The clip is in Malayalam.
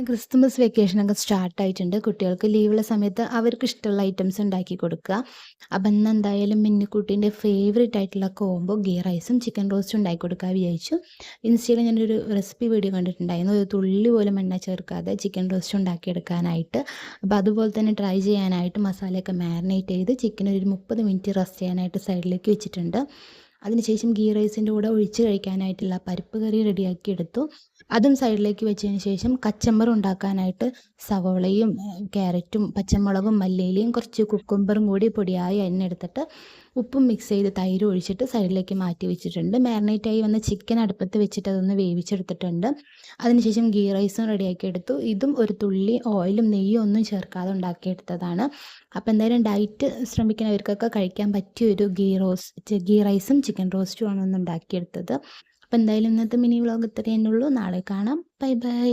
ക്രിസ്തുമസ് വെക്കേഷനൊക്കെ സ്റ്റാർട്ടായിട്ടുണ്ട്. കുട്ടികൾക്ക് ലീവുള്ള സമയത്ത് അവർക്ക് ഇഷ്ടമുള്ള ഐറ്റംസ് ഉണ്ടാക്കി കൊടുക്കുക. അപ്പം ഇന്ന് എന്തായാലും മിന്നുക്കുട്ടീൻ്റെ ഫേവറേറ്റ് ആയിട്ടുള്ള കോംബോ ഗീ റൈസും ചിക്കൻ റോസ്റ്റും ഉണ്ടാക്കി കൊടുക്കാൻ വിചാരിച്ചു. ഇൻസ്റ്റയിൽ ഞാനൊരു റെസിപ്പി വീഡിയോ കണ്ടിട്ടുണ്ടായിരുന്നു. ഒരു തുള്ളി പോലും എണ്ണ ചേർക്കാതെ ചിക്കൻ റോസ്റ്റ് ഉണ്ടാക്കിയെടുക്കാനായിട്ട്. അപ്പോൾ അതുപോലെ തന്നെ ട്രൈ ചെയ്യാനായിട്ട് മസാലയൊക്കെ മാരിനേറ്റ് ചെയ്ത് ചിക്കൻ ഒരു 30 മിനിറ്റ് റെസ്റ്റ് ചെയ്യാനായിട്ട് സൈഡിലേക്ക് വെച്ചിട്ടുണ്ട്. അതിനുശേഷം ഗീ റൈസിൻ്റെ കൂടെ ഒഴിച്ച് കഴിക്കാനായിട്ടുള്ള പരിപ്പ് കറി റെഡിയാക്കി എടുത്തു. അതും സൈഡിലേക്ക് വെച്ചതിന് ശേഷം കച്ചമ്പർ ഉണ്ടാക്കാനായിട്ട് സവോളയും ക്യാരറ്റും പച്ചമുളകും മല്ലിയിലയും കുറച്ച് കുക്കുംബറും കൂടി പൊടിയായി അരിഞ്ഞെടുത്തിട്ട് ഉപ്പും മിക്സ് ചെയ്ത് തൈര് ഒഴിച്ചിട്ട് സൈഡിലേക്ക് മാറ്റി വെച്ചിട്ടുണ്ട്. മാരിനേറ്റായി വന്ന ചിക്കൻ അടുപ്പത്ത് വെച്ചിട്ട് അതൊന്ന് വേവിച്ചെടുത്തിട്ടുണ്ട്. അതിനുശേഷം ഗീ റൈസും റെഡിയാക്കി എടുത്തു. ഇതും ഒരു തുള്ളി ഓയിലും നെയ്യും ഒന്നും ചേർക്കാതെ ഉണ്ടാക്കിയെടുത്തതാണ്. അപ്പോൾ എന്തായാലും ഡയറ്റ് ശ്രമിക്കുന്നവർക്കൊക്കെ കഴിക്കാൻ പറ്റിയ ഒരു ഗീ റൈസും ചിക്കൻ റോസ്റ്റും ആണ് ഒന്ന് ഉണ്ടാക്കിയെടുത്തത്. അപ്പോൾ എന്തായാലും ഇന്നത്തെ മിനി വ്ളോഗ് ഇത്രയേ ഉള്ളൂ. നാളെ കാണാം. Bye bye.